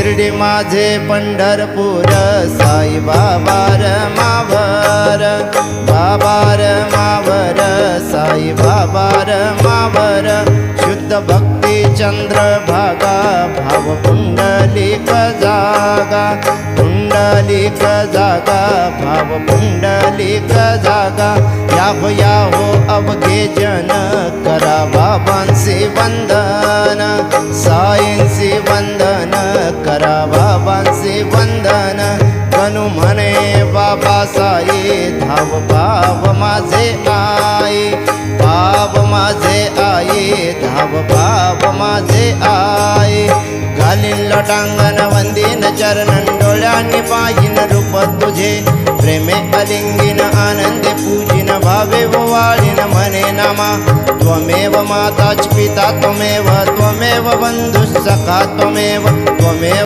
शिर्डी माझे पंढरपूर साई बाबा मावर बाबा मावर साई बाबा मावर शुद्ध भक्ती चंद्रभागा भाव पुंडलिक जागा पुंडलिक जागा भाव पुंडलिक जागा याहो अवघे जन करा बाबांचे वंदन साईंचे वंदन करा बाबांचे वंदन गणू म्हणे बाबा साई धाव भाव माझे आई भाव माझे आई धाव भाव माझे आई घालीन लटांगण वंदीन चरणन डोळ्यांनी पाहिन रूप तुझे प्रेमे अलिंगिन आनंदे पूजिन भावे वाळीन म्हणे नामा त्वमेव माता पिता त्वमेव त्वमेव बंधुः सखा त्वमेव त्वमेव